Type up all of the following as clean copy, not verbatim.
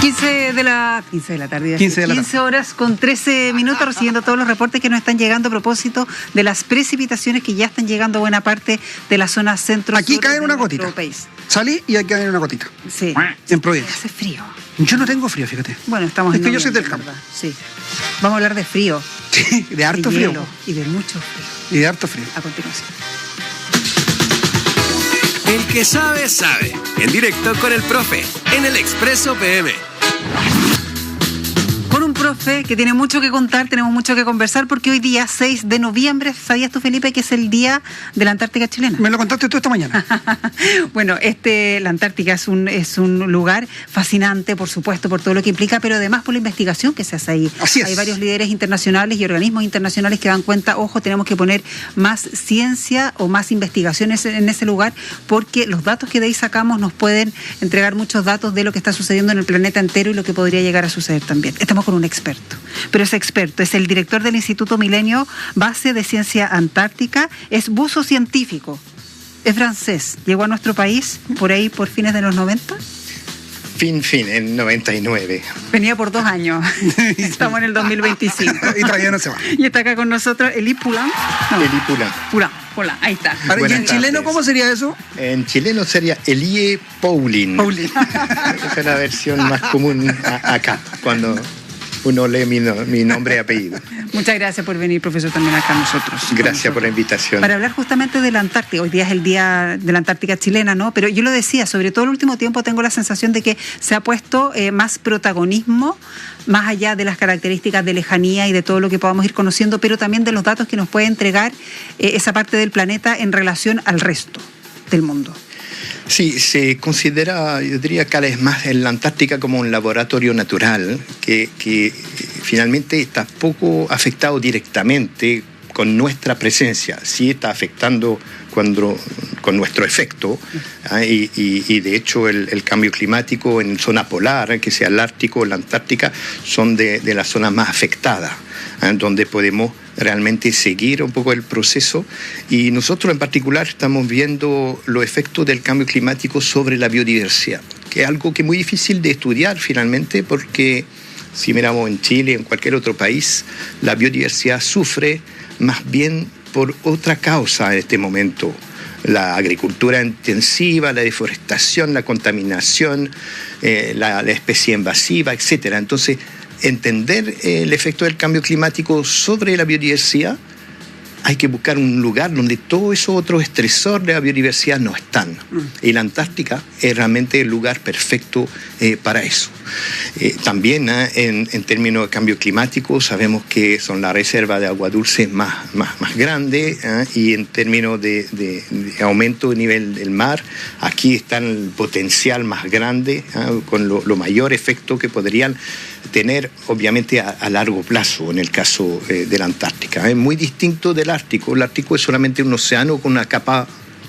15 de la tarde, 15 horas con 13 minutos, recibiendo todos los reportes que nos están llegando a propósito de las precipitaciones que ya están llegando a buena parte de la zona centro-sur. Aquí cae una gotita. Salí y aquí cae una gotita. Sí. En Providencia. Hace frío. Yo no tengo frío, fíjate. Bueno, estamos en que yo soy del campo. Sí. Vamos a hablar de frío. Sí, de harto frío. Y de mucho frío. Y de harto frío. A continuación. El que sabe, sabe. En directo con el profe, en el Expreso PM. Con un profe que tiene mucho que contar, tenemos mucho que conversar, porque hoy día 6 de noviembre, ¿sabías tú, Felipe, que es el día de la Antártica chilena? Me lo contaste tú esta mañana. Bueno, la Antártica es un lugar fascinante, por supuesto, por todo lo que implica, pero además por la investigación que se hace ahí. Así es. Hay varios líderes internacionales y organismos internacionales que dan cuenta, ojo, tenemos que poner más ciencia o más investigaciones en ese lugar, porque los datos que de ahí sacamos nos pueden entregar muchos datos de lo que está sucediendo en el planeta entero y lo que podría llegar a suceder también. Estamos con un experto, pero ese experto es el director del Instituto Milenio, base de ciencia antártica, es buzo científico, es francés, llegó a nuestro país por ahí por fines de los 90. En 99. Venía por 2 años. Estamos en el 2025. Y todavía no se va. Y está acá con nosotros Elie Poulain. No. Elie Poulain. Poulain, ahí está. ¿Y en chileno cómo sería eso? En chileno sería Elie Poulain. Es la versión más común acá, cuando uno lee mi nombre y apellido. Muchas gracias por venir, profesor, también acá a nosotros. Gracias por la invitación. Para hablar justamente de la Antártica. Hoy día es el día de la Antártica chilena, ¿no? Pero yo lo decía, sobre todo el último tiempo tengo la sensación de que se ha puesto más protagonismo, más allá de las características de lejanía y de todo lo que podamos ir conociendo, pero también de los datos que nos puede entregar esa parte del planeta en relación al resto del mundo. Sí, se considera, yo diría, cada vez más en la Antártica como un laboratorio natural que finalmente está poco afectado directamente con nuestra presencia. Sí está afectando con nuestro efecto, y de hecho el cambio climático en zona polar, que sea el Ártico o la Antártica, son de las zonas más afectadas, donde podemos realmente seguir un poco el proceso, y nosotros en particular estamos viendo los efectos del cambio climático sobre la biodiversidad, que es algo que es muy difícil de estudiar finalmente, porque si miramos en Chile, en cualquier otro país, la biodiversidad sufre más bien por otra causa en este momento: la agricultura intensiva, la deforestación, la contaminación, la especie invasiva, etc. Entonces, entender el efecto del cambio climático sobre la biodiversidad, hay que buscar un lugar donde todos esos otros estresores de la biodiversidad no están. Y la Antártica es realmente el lugar perfecto para eso. También en términos de cambio climático sabemos que son la reserva de agua dulce más grande, y en términos de aumento de nivel del mar, aquí está el potencial más grande, con lo mayor efecto que podrían tener, obviamente, a largo plazo en el caso de la Antártica. Es muy distinto del Ártico. El Ártico es solamente un océano con una capa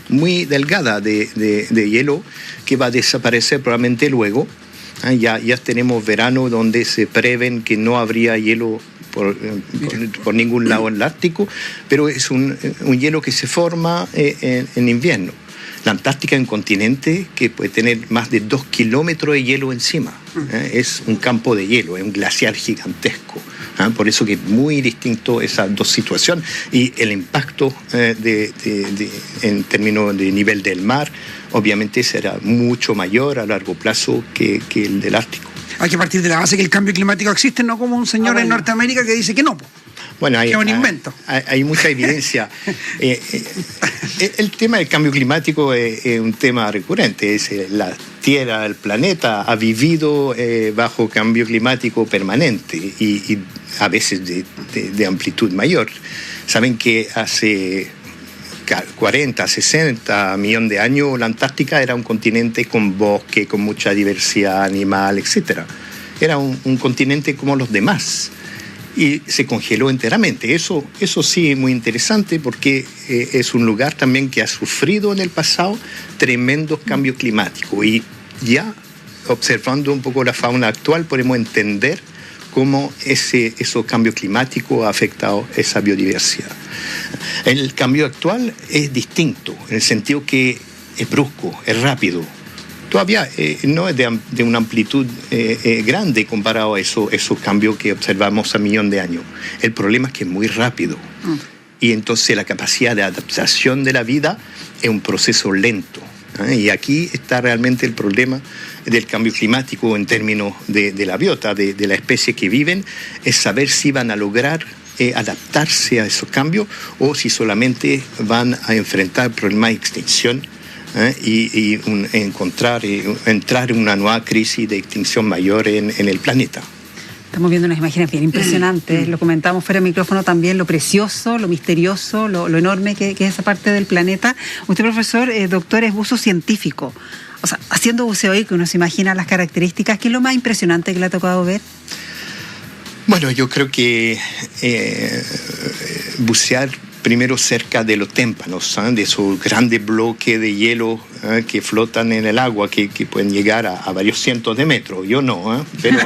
muy delgada de hielo que va a desaparecer probablemente luego. Ya tenemos verano donde se prevén que no habría hielo por ningún lado en el Ártico, pero es un hielo que se forma en invierno. La Antártica es un continente que puede tener más de 2 kilómetros de hielo encima. Es un campo de hielo, es un glaciar gigantesco. Por eso que es muy distinto esas dos situaciones, y el impacto en términos de nivel del mar obviamente será mucho mayor a largo plazo que el del Ártico. Hay que partir de la base que el cambio climático existe, no como un señor en Norteamérica que dice que no. Bueno, es un invento. Hay mucha evidencia. El tema del cambio climático es un tema recurrente. La Tierra, el planeta, ha vivido bajo cambio climático permanente y a veces de amplitud mayor. Saben que hace 40, 60 millones de años la Antártica era un continente con bosque, con mucha diversidad animal, etc. Era un continente como los demás. Y se congeló enteramente. Eso sí es muy interesante, porque es un lugar también que ha sufrido en el pasado tremendos cambios climáticos, y ya observando un poco la fauna actual podemos entender cómo esos cambios climáticos ha afectado esa biodiversidad. El cambio actual es distinto, en el sentido que es brusco, es rápido. todavía no es de una amplitud grande comparado a esos cambios que observamos a 1.000.000 de años. El problema es que es muy rápido. Y entonces la capacidad de adaptación de la vida es un proceso lento. Y aquí está realmente el problema del cambio climático en términos de la biota, de la especie que viven, es saber si van a lograr adaptarse a esos cambios o si solamente van a enfrentar problemas de extinción entrar en una nueva crisis de extinción mayor en el planeta. Estamos viendo unas imágenes bien impresionantes, lo comentábamos fuera de micrófono también, lo precioso, lo misterioso, lo enorme que es esa parte del planeta. Usted, profesor, doctor, es buzo científico. O sea, haciendo buceo ahí, que uno se imagina las características, ¿qué es lo más impresionante que le ha tocado ver? Bueno, yo creo que bucear primero cerca de los témpanos, de esos grandes bloques de hielo que flotan en el agua, que pueden llegar a varios cientos de metros. Yo no, pero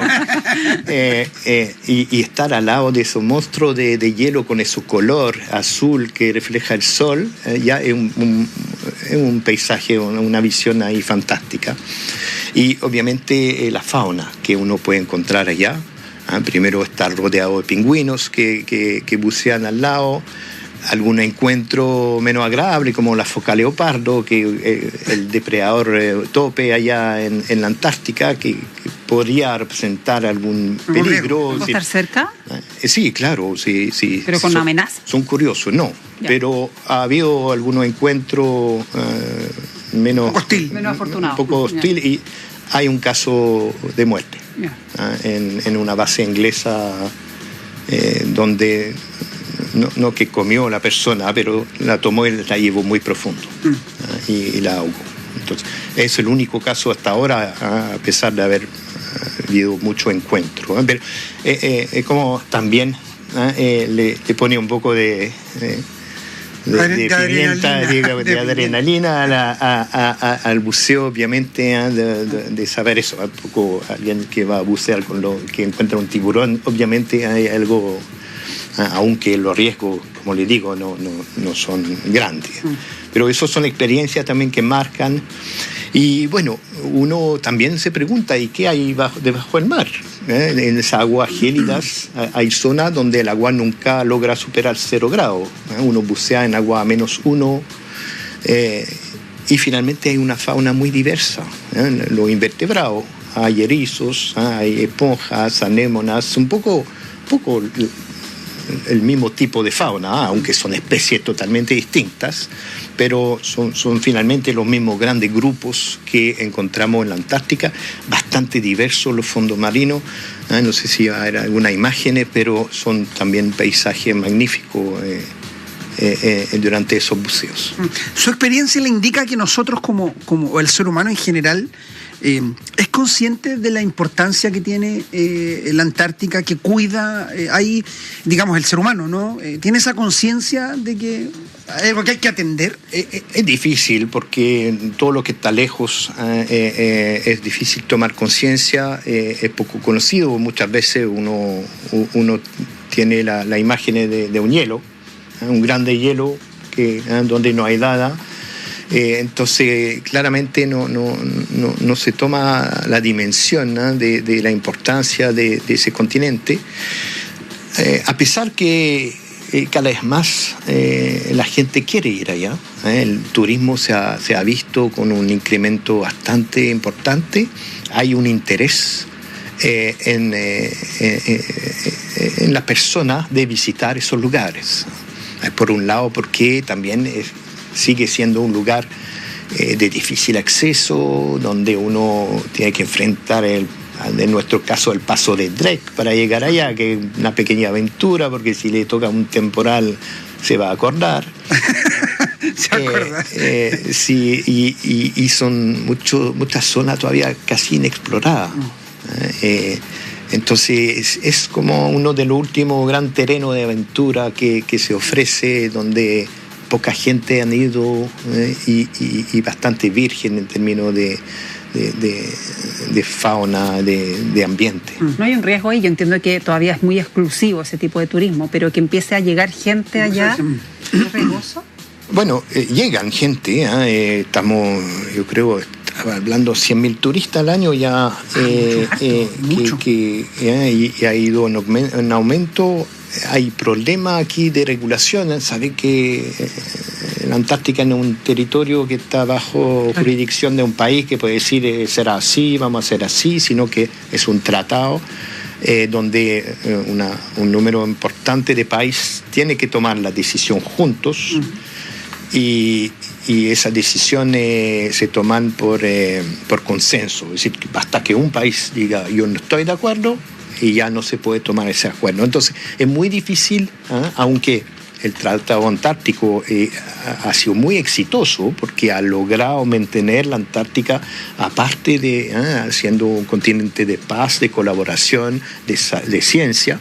y estar al lado de esos monstruos de hielo con ese color azul que refleja el sol, ya es un paisaje, una visión ahí fantástica. Y obviamente la fauna que uno puede encontrar allá. Primero estar rodeado de pingüinos que bucean al lado, algún encuentro menos agradable como la foca leopardo, que el depredador tope allá en la Antártica, que podría representar algún peligro. ¿Puedo estar cerca? Sí, claro, sí. ¿Pero con amenaza? Son curiosos, no. Ya. Pero ha habido algunos encuentros menos afortunados. Un poco hostil, y hay un caso de muerte en una base inglesa donde no que comió la persona, pero la tomó y la llevó muy profundo y la ahogó. Entonces, es el único caso hasta ahora, a pesar de haber habido mucho encuentro. Pero como también le pone un poco de pimienta, de adrenalina al buceo, obviamente, de saber eso. Un poco alguien que va a bucear con que encuentra un tiburón, obviamente hay algo, aunque los riesgos, como le digo, no son grandes. Pero esas son experiencias también que marcan. Y bueno, uno también se pregunta, ¿y qué hay debajo del mar? En esas aguas gélidas hay zonas donde el agua nunca logra superar 0 grados. Uno bucea en agua a -1 y finalmente hay una fauna muy diversa. Los invertebrados, hay erizos, hay esponjas, anémonas, un poco el mismo tipo de fauna, aunque son especies totalmente distintas, pero son finalmente los mismos grandes grupos que encontramos en la Antártica, bastante diversos los fondos marinos. No sé si hay algunas imágenes, pero son también paisajes magníficos durante esos buceos. ¿Su experiencia le indica que nosotros como el ser humano en general es consciente de la importancia que tiene la Antártica, que cuida ahí, digamos, el ser humano, ¿no? ¿Tiene esa conciencia de que hay algo que hay que atender? Es difícil porque todo lo que está lejos es difícil tomar conciencia, es poco conocido. Muchas veces uno tiene la imagen de un hielo, un grande hielo donde no hay nada. Entonces, claramente no se toma la dimensión de la importancia de ese continente, a pesar que cada vez más la gente quiere ir allá. El turismo se ha visto con un incremento bastante importante. Hay un interés en las personas de visitar esos lugares. Por un lado, porque también sigue siendo un lugar de difícil acceso, donde uno tiene que enfrentar, en nuestro caso, el paso de Drake para llegar allá, que es una pequeña aventura, porque si le toca un temporal se va a acordar. Sí, y son muchas zonas todavía casi inexploradas. Entonces es como uno de los últimos gran terrenos de aventura que se ofrece, donde poca gente han ido y bastante virgen en términos de fauna, de ambiente. No hay un riesgo ahí. Yo entiendo que todavía es muy exclusivo ese tipo de turismo, pero que empiece a llegar gente allá, ¿es riesgoso? Bueno, llegan gente, yo creo hablando 100.000 turistas al año ya, y ha ido en aumento. Hay problemas aquí de regulación. Sabés que la Antártica es un territorio que está bajo jurisdicción de un país que puede decir será así, vamos a hacer así, sino que es un tratado donde un número importante de países tiene que tomar la decisión juntos. Y esas decisiones se toman por consenso. Es decir, basta que un país diga yo no estoy de acuerdo y ya no se puede tomar ese acuerdo. Entonces es muy difícil, aunque el Tratado Antártico ha sido muy exitoso porque ha logrado mantener la Antártica, aparte de siendo un continente de paz, de colaboración, de ciencia,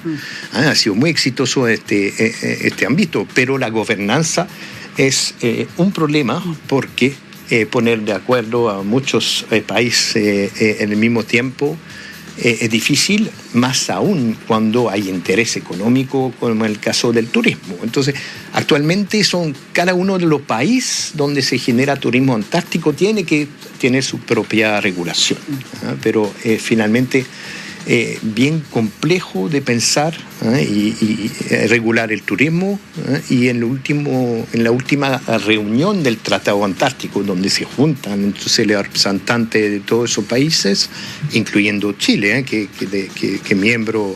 ha sido muy exitoso este ámbito, pero la gobernanza es un problema porque poner de acuerdo a muchos países en el mismo tiempo es difícil, más aún cuando hay interés económico, como en el caso del turismo. Entonces, actualmente cada uno de los países donde se genera turismo antártico tiene que tener su propia regulación, pero finalmente bien complejo de pensar y regular el turismo, y en la última reunión del Tratado Antártico, donde se juntan entonces los representantes de todos esos países, incluyendo Chile, que miembro,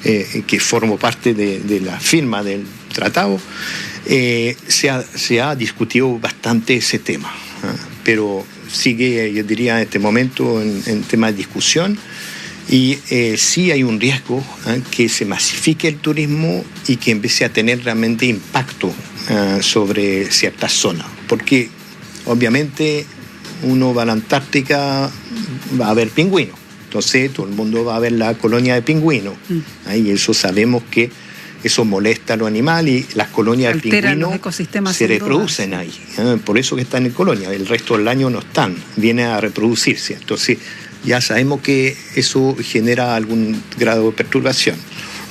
que formó parte de la firma del tratado, se ha discutido bastante ese tema, pero sigue, yo diría, en este momento en tema de discusión. Y sí hay un riesgo que se masifique el turismo y que empiece a tener realmente impacto sobre ciertas zonas. Porque obviamente uno va a la Antártica, va a ver pingüinos. Entonces todo el mundo va a ver la colonia de pingüinos. Y eso sabemos que eso molesta a los animales y las colonias de pingüinos se reproducen ahí. Por eso que están en colonia. El resto del año no están. Vienen a reproducirse. Entonces ya sabemos que eso genera algún grado de perturbación.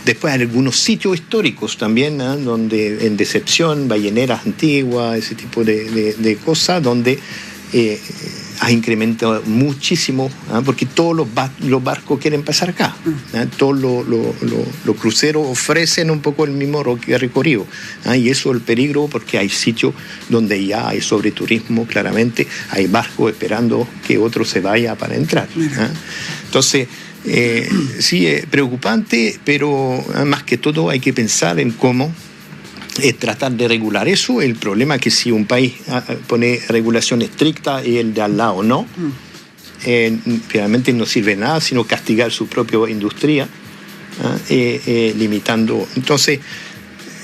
Después hay algunos sitios históricos también, donde en Decepción, balleneras antiguas, ese tipo de cosas, donde ha incrementado muchísimo, porque todos los barcos quieren pasar acá. Todos los cruceros ofrecen un poco el mismo recorrido. Y eso es el peligro, porque hay sitios donde ya hay sobreturismo, claramente. Hay barcos esperando que otro se vaya para entrar. Entonces, sí, es preocupante, pero más que todo hay que pensar en cómo tratar de regular eso. El problema es que si un país pone regulación estricta y el de al lado no, finalmente no sirve de nada, sino castigar su propia industria, limitando. Entonces,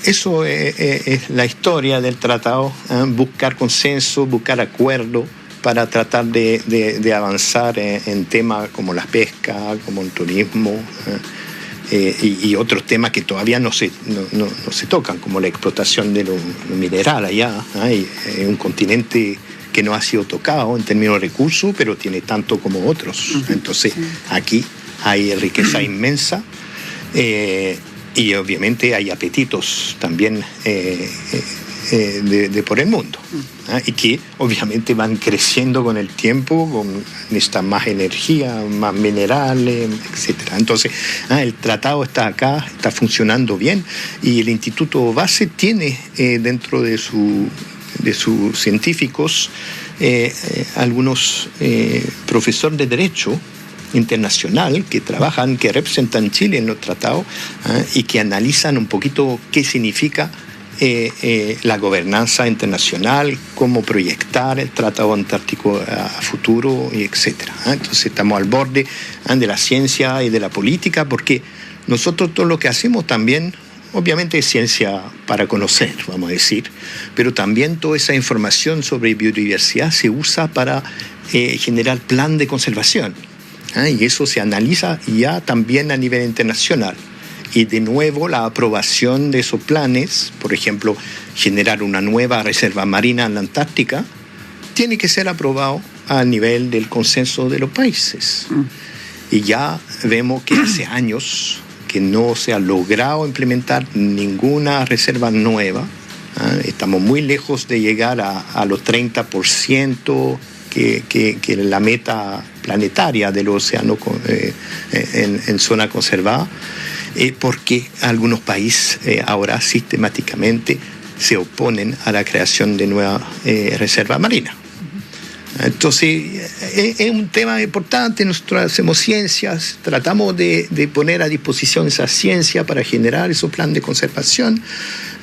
eso es la historia del tratado, buscar consenso, buscar acuerdo para tratar de avanzar en temas como la pesca, como el turismo, y otros temas que todavía no se tocan, como la explotación de lo mineral allá. Hay un continente que no ha sido tocado en términos de recursos, pero tiene tanto como otros. Entonces, aquí hay riqueza inmensa, y obviamente hay apetitos también por el mundo, y que obviamente van creciendo con el tiempo, necesitan más energía, más minerales, etc. Entonces, el tratado está acá, está funcionando bien, y el Instituto Base tiene dentro de sus científicos algunos profesores de Derecho Internacional que trabajan, que representan Chile en los tratados, y que analizan un poquito qué significa la gobernanza internacional, cómo proyectar el Tratado Antártico a futuro, y etcétera. Entonces estamos al borde de la ciencia y de la política, porque nosotros todo lo que hacemos también, obviamente es ciencia para conocer, vamos a decir, pero también toda esa información sobre biodiversidad se usa para generar plan de conservación, y eso se analiza ya también a nivel internacional. Y de nuevo la aprobación de esos planes, por ejemplo, generar una nueva reserva marina en la Antártica, tiene que ser aprobado a nivel del consenso de los países. Y ya vemos que hace años que no se ha logrado implementar ninguna reserva nueva. Estamos muy lejos de llegar a los 30% que la meta planetaria del océano en zona conservada, porque algunos países ahora sistemáticamente se oponen a la creación de nuevas reservas marinas. Entonces, es un tema importante. Nosotros hacemos ciencias, tratamos de poner a disposición esa ciencia para generar esos planes de conservación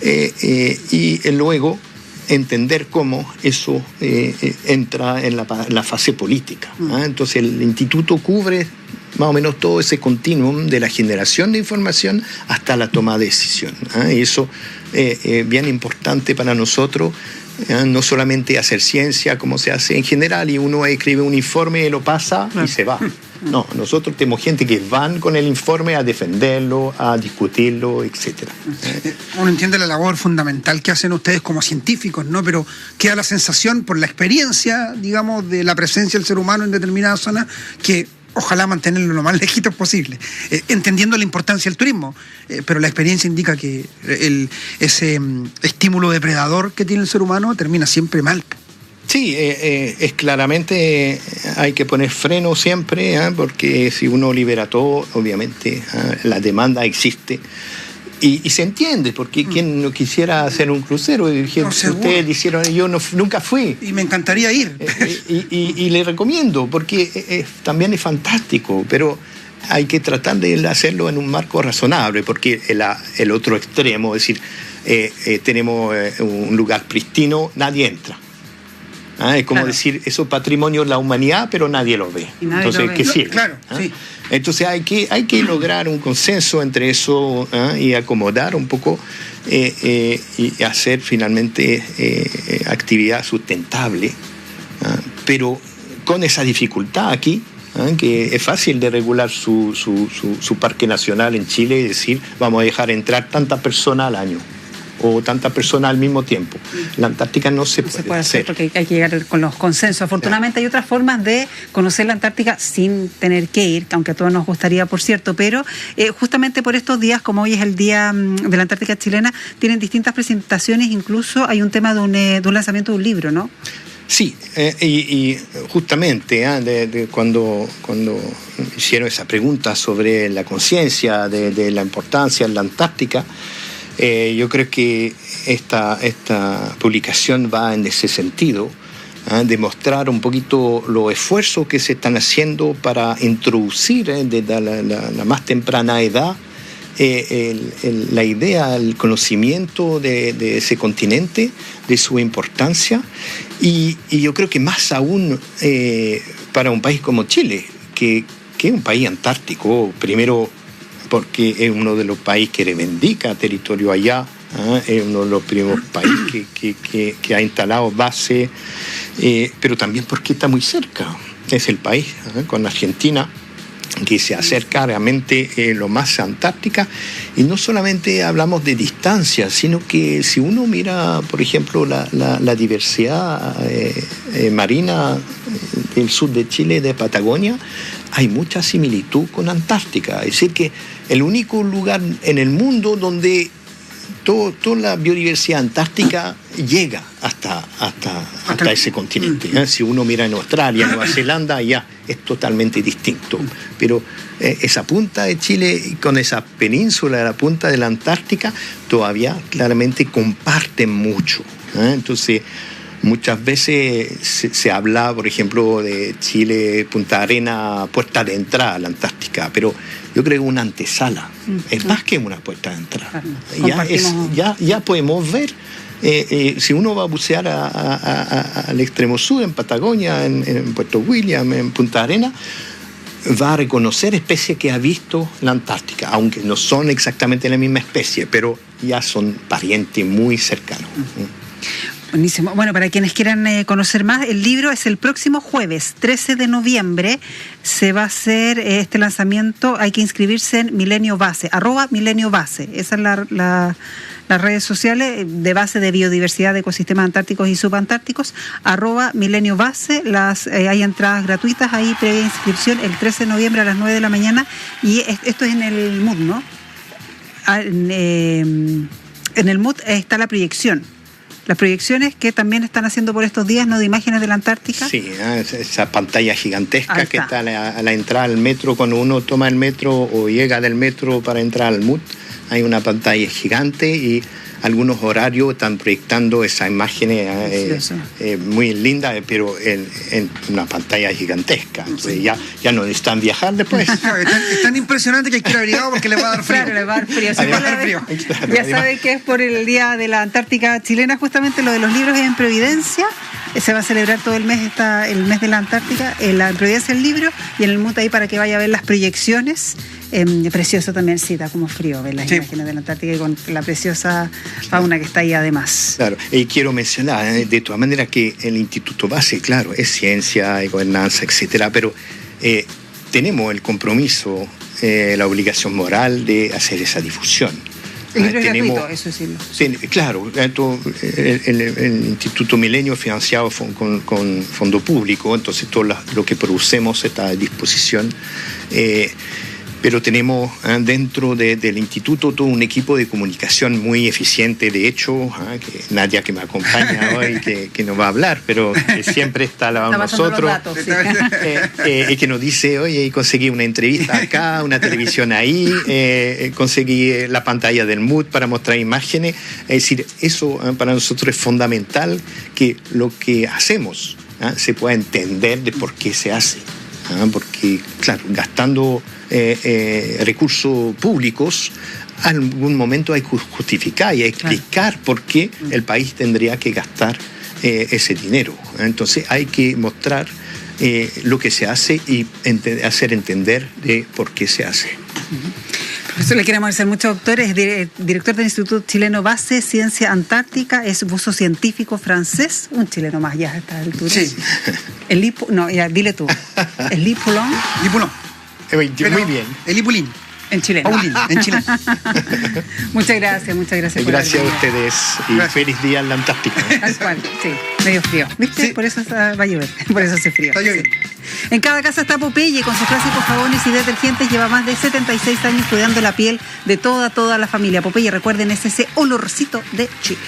y luego entender cómo eso entra en la fase política. Entonces, el instituto cubre más o menos todo ese continuum de la generación de información hasta la toma de decisión. Y eso es bien importante para nosotros. No solamente hacer ciencia como se hace en general y uno escribe un informe, lo pasa y se va. No, nosotros tenemos gente que van con el informe a defenderlo, a discutirlo, etcétera. Uno entiende la labor fundamental que hacen ustedes como científicos, ¿no? Pero queda la sensación, por la experiencia, digamos, de la presencia del ser humano en determinadas zonas, que ojalá mantenerlo lo más lejitos posible, entendiendo la importancia del turismo, pero la experiencia indica que ese estímulo depredador que tiene el ser humano termina siempre mal. Sí, es claramente hay que poner freno siempre, porque si uno libera todo, obviamente la demanda existe. Y se entiende, porque quien no quisiera hacer un crucero, ustedes dijeron, yo nunca fui. Y me encantaría ir. Y le recomiendo, porque también es fantástico, pero hay que tratar de hacerlo en un marco razonable, porque el otro extremo, es decir, tenemos un lugar pristino, nadie entra. Es como decir, eso es patrimonio de la humanidad, pero nadie lo ve. Entonces, ¿qué sirve? Claro, sí. Entonces hay que lograr un consenso entre eso y acomodar un poco y hacer finalmente actividad sustentable, pero con esa dificultad aquí, que es fácil de regular su parque nacional en Chile y decir, vamos a dejar entrar tantas personas al año o tantas personas al mismo tiempo. La Antártica no se puede hacer porque hay que llegar con los consensos. Afortunadamente hay otras formas de conocer la Antártica sin tener que ir, aunque a todos nos gustaría, por cierto, pero justamente por estos días, como hoy es el Día de la Antártica Chilena, tienen distintas presentaciones, incluso hay un tema de un lanzamiento de un libro, ¿no? Sí, y justamente cuando hicieron esa pregunta sobre la conciencia de la importancia de la Antártica, yo creo que esta publicación va en ese sentido, demostrar un poquito los esfuerzos que se están haciendo para introducir desde la más temprana edad la idea, el conocimiento de ese continente, de su importancia, y yo creo que más aún para un país como Chile, que es un país antártico, primero porque es uno de los países que reivindica territorio allá, es uno de los primeros países que ha instalado base, pero también porque está muy cerca. Es el país con Argentina que se acerca realmente lo más a Antártica, y no solamente hablamos de distancia, sino que si uno mira, por ejemplo, la diversidad marina del sur de Chile, de Patagonia, hay mucha similitud con Antártica. Es decir, que el único lugar en el mundo donde toda la biodiversidad antártica llega hasta ese continente. Si uno mira en Australia, Nueva Zelanda, ya es totalmente distinto. Pero esa punta de Chile con esa península, la punta de la Antártica, todavía claramente comparten mucho. Entonces, muchas veces se habla, por ejemplo, de Chile, Punta Arena, puerta de entrada a la Antártica, pero yo creo que una antesala, es más que una puerta de entrada. Ya podemos ver, si uno va a bucear al extremo sur, en Patagonia, en Puerto William, en Punta Arena, va a reconocer especies que ha visto la Antártica, aunque no son exactamente la misma especie, pero ya son parientes muy cercanos. Buenísimo. Bueno, para quienes quieran conocer más, el libro es el próximo jueves, 13 de noviembre. Se va a hacer este lanzamiento. Hay que inscribirse en Milenio Base, @MilenioBase. Esas son las redes sociales de base de biodiversidad de ecosistemas antárticos y subantárticos, @MilenioBase. Hay entradas gratuitas ahí, previa inscripción, el 13 de noviembre a las 9 de la mañana. Y esto es en el MUD, ¿no? En el MUD está la proyección. las proyecciones que también están haciendo por estos días, ¿no?, de imágenes de la Antártica. Sí, esa pantalla gigantesca que está a la entrada al metro, cuando uno toma el metro o llega del metro para entrar al MUT, hay una pantalla gigante y algunos horarios están proyectando esa imagen muy linda, pero en una pantalla gigantesca. Entonces ya no necesitan viajar después. Es tan impresionante que hay que ir abrigado porque le va a dar frío. Claro, le va a dar frío. Ya saben que es por el Día de la Antártica Chilena, justamente lo de los libros en Providencia. Se va a celebrar todo el mes el mes de la Antártica, en la Providencia el libro, y en el MUT ahí para que vaya a ver las proyecciones. Precioso también, sí, da como frío ver las imágenes de la Antártica y con la preciosa fauna que está ahí además. Claro, y quiero mencionar de todas maneras que el Instituto Base, claro, es ciencia y gobernanza, etcétera, pero tenemos el compromiso, la obligación moral de hacer esa difusión. El libro es gratuito, eso sí. Sí, claro, el Instituto Milenio es financiado con fondo público, entonces todo lo que producemos está a disposición. Pero tenemos dentro del instituto todo un equipo de comunicación muy eficiente, de hecho, que Nadia, que me acompaña hoy, que nos va a hablar, pero que siempre está al lado de nosotros, datos, sí. Y que nos dice, oye, conseguí una entrevista acá, una televisión ahí, conseguí la pantalla del MUT para mostrar imágenes. Es decir, eso para nosotros es fundamental, que lo que hacemos se pueda entender de por qué se hace. Porque, claro, gastando recursos públicos, en algún momento hay que justificar y explicar por qué el país tendría que gastar ese dinero. Entonces hay que mostrar lo que se hace y hacer entender de por qué se hace. Profesor, le queremos agradecer mucho, doctor. Es director del Instituto Chileno Base Ciencia Antártica, es buzo científico francés, un chileno más ya a esta altura. Sí. Dile tú. ¿El Lipulón? Lipulón. Muy bien. El Lipulín. En chileno. Paulín, en chileno. Muchas gracias. Gracias a ustedes y feliz día en la Antártica. Tal cual, sí, medio frío. ¿Viste? Sí. Por eso va a llover, por eso hace frío. Está lloviendo. Sí. En cada casa está Popeye, con sus clásicos jabones y detergentes, lleva más de 76 años cuidando la piel de toda la familia. Popeye, recuerden, es ese olorcito de Chile.